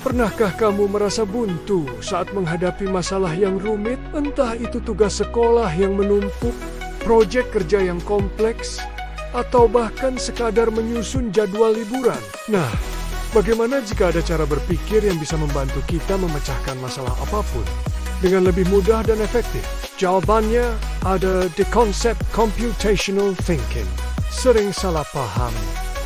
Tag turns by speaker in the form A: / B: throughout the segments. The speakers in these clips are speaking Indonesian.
A: Pernahkah kamu merasa buntu saat menghadapi masalah yang rumit? Entah itu tugas sekolah yang menumpuk, proyek kerja yang kompleks, atau bahkan sekadar menyusun jadwal liburan. Nah, bagaimana jika ada cara berpikir yang bisa membantu kita memecahkan masalah apapun dengan lebih mudah dan efektif? Jawabannya ada di konsep computational thinking. Sering salah paham.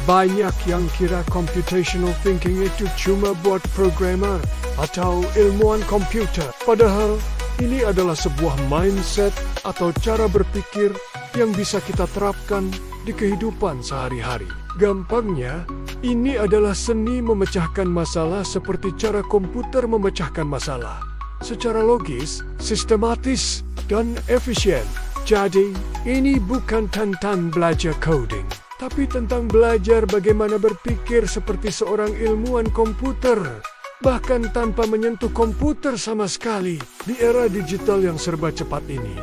A: Banyak yang kira computational thinking itu cuma buat programmer atau ilmuwan komputer. Padahal ini adalah sebuah mindset atau cara berpikir yang bisa kita terapkan di kehidupan sehari-hari. Gampangnya, ini adalah seni memecahkan masalah seperti cara komputer memecahkan masalah. Secara logis, sistematis, dan efisien. Jadi, ini bukan tentang belajar coding, tapi tentang belajar bagaimana berpikir seperti seorang ilmuwan komputer, bahkan tanpa menyentuh komputer sama sekali. Di era digital yang serba cepat ini,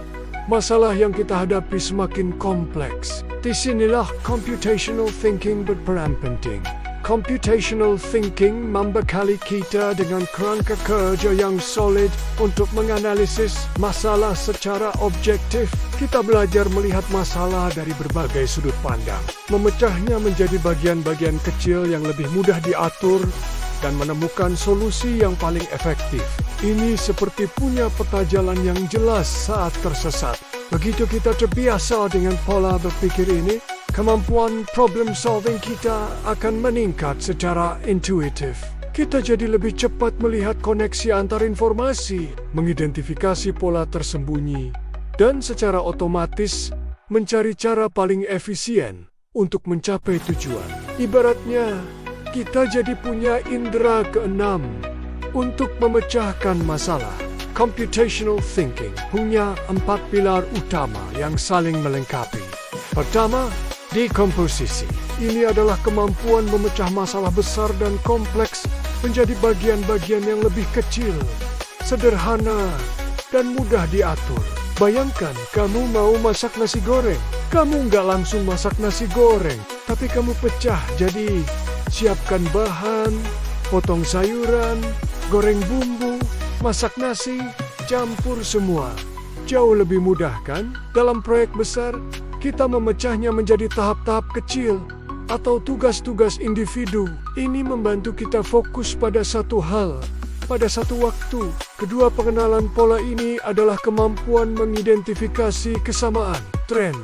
A: masalah yang kita hadapi semakin kompleks. Disinilah computational thinking berperan penting. Computational thinking membekali kita dengan kerangka kerja yang solid untuk menganalisis masalah secara objektif. Kita belajar melihat masalah dari berbagai sudut pandang, memecahnya menjadi bagian-bagian kecil yang lebih mudah diatur, dan menemukan solusi yang paling efektif. Ini seperti punya peta jalan yang jelas saat tersesat. Begitu kita terbiasa dengan pola berpikir ini, kemampuan problem solving kita akan meningkat secara intuitif. Kita jadi lebih cepat melihat koneksi antar informasi, mengidentifikasi pola tersembunyi, dan secara otomatis mencari cara paling efisien untuk mencapai tujuan. Ibaratnya, kita jadi punya indera keenam untuk memecahkan masalah. Computational thinking punya 4 pilar utama yang saling melengkapi. Pertama, dekomposisi. Ini adalah kemampuan memecah masalah besar dan kompleks menjadi bagian-bagian yang lebih kecil, sederhana, dan mudah diatur. Bayangkan kamu mau masak nasi goreng. Kamu nggak langsung masak nasi goreng, tapi kamu pecah jadi siapkan bahan, potong sayuran, goreng bumbu, masak nasi, campur semua. Jauh lebih mudah kan? Dalam proyek besar, kita memecahnya menjadi tahap-tahap kecil atau tugas-tugas individu. Ini membantu kita fokus pada satu hal, pada satu waktu. Kedua pengenalan pola ini adalah kemampuan mengidentifikasi kesamaan, tren,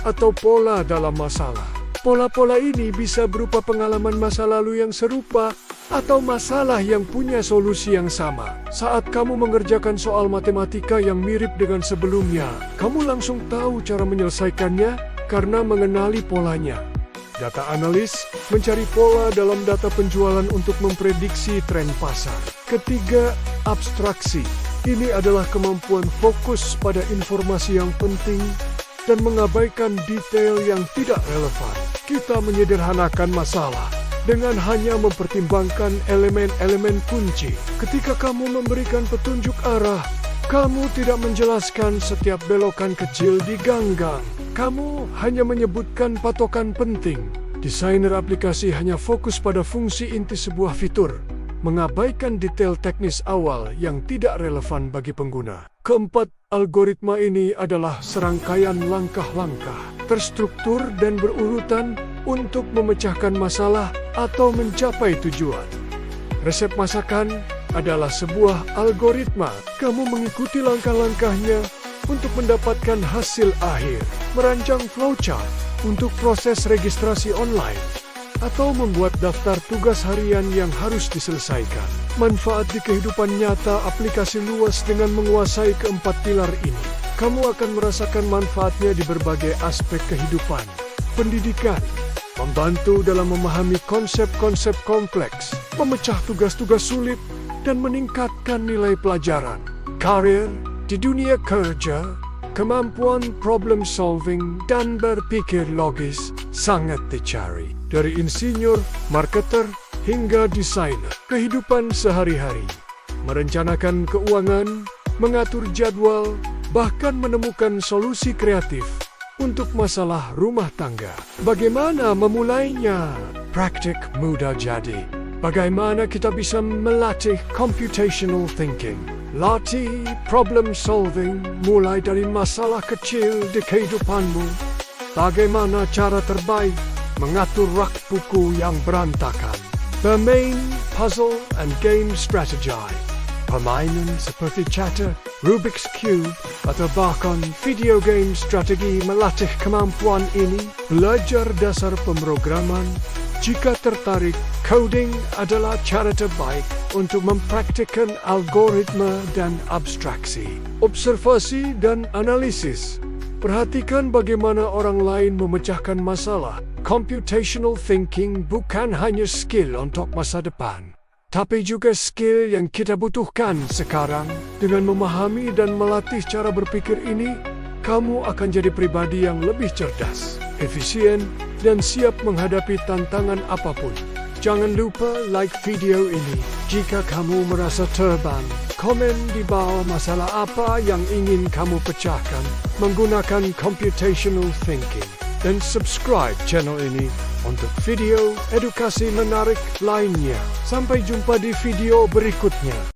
A: atau pola dalam masalah. Pola-pola ini bisa berupa pengalaman masa lalu yang serupa atau masalah yang punya solusi yang sama. Saat kamu mengerjakan soal matematika yang mirip dengan sebelumnya, kamu langsung tahu cara menyelesaikannya karena mengenali polanya. Data analis mencari pola dalam data penjualan untuk memprediksi tren pasar. Ketiga, abstraksi. Ini adalah kemampuan fokus pada informasi yang penting dan mengabaikan detail yang tidak relevan. Kita menyederhanakan masalah dengan hanya mempertimbangkan elemen-elemen kunci. Ketika kamu memberikan petunjuk arah, kamu tidak menjelaskan setiap belokan kecil di gang-gang. Kamu hanya menyebutkan patokan penting. Desainer aplikasi hanya fokus pada fungsi inti sebuah fitur, mengabaikan detail teknis awal yang tidak relevan bagi pengguna. Keempat, algoritma ini adalah serangkaian langkah-langkah, terstruktur dan berurutan untuk memecahkan masalah atau mencapai tujuan. Resep masakan adalah sebuah algoritma. Kamu mengikuti langkah-langkahnya untuk mendapatkan hasil akhir. Merancang flowchart untuk proses registrasi online, atau membuat daftar tugas harian yang harus diselesaikan. Manfaat di kehidupan nyata aplikasi luas dengan menguasai keempat pilar ini. Kamu akan merasakan manfaatnya di berbagai aspek kehidupan. Pendidikan, membantu dalam memahami konsep-konsep kompleks, memecah tugas-tugas sulit, dan meningkatkan nilai pelajaran. Karir, di dunia kerja, kemampuan problem solving dan berpikir logis sangat dicari. Dari insinyur, marketer, hingga desainer. Kehidupan sehari-hari, merencanakan keuangan, mengatur jadwal, bahkan menemukan solusi kreatif untuk masalah rumah tangga. Bagaimana memulainya? Praktik mudah jadi. Bagaimana kita bisa melatih computational thinking? Latih problem solving mulai dari masalah kecil di kehidupanmu. Bagaimana cara terbaik mengatur rak buku yang berantakan? Bermain puzzle and game strategy. Permainan seperti Chatter, Rubik's Cube, atau bahkan video game strategi melatih kemampuan ini. Belajar dasar pemrograman. Jika tertarik, coding adalah cara terbaik untuk mempraktikkan algoritma dan abstraksi. Observasi dan analisis. Perhatikan bagaimana orang lain memecahkan masalah. Computational thinking bukan hanya skill untuk masa depan, tapi juga skill yang kita butuhkan sekarang. Dengan memahami dan melatih cara berpikir ini, kamu akan jadi pribadi yang lebih cerdas, efisien, dan siap menghadapi tantangan apapun. Jangan lupa like video ini. Jika kamu merasa terbang, komen di bawah masalah apa yang ingin kamu pecahkan menggunakan computational thinking. Dan subscribe channel ini untuk video edukasi menarik lainnya. Sampai jumpa di video berikutnya.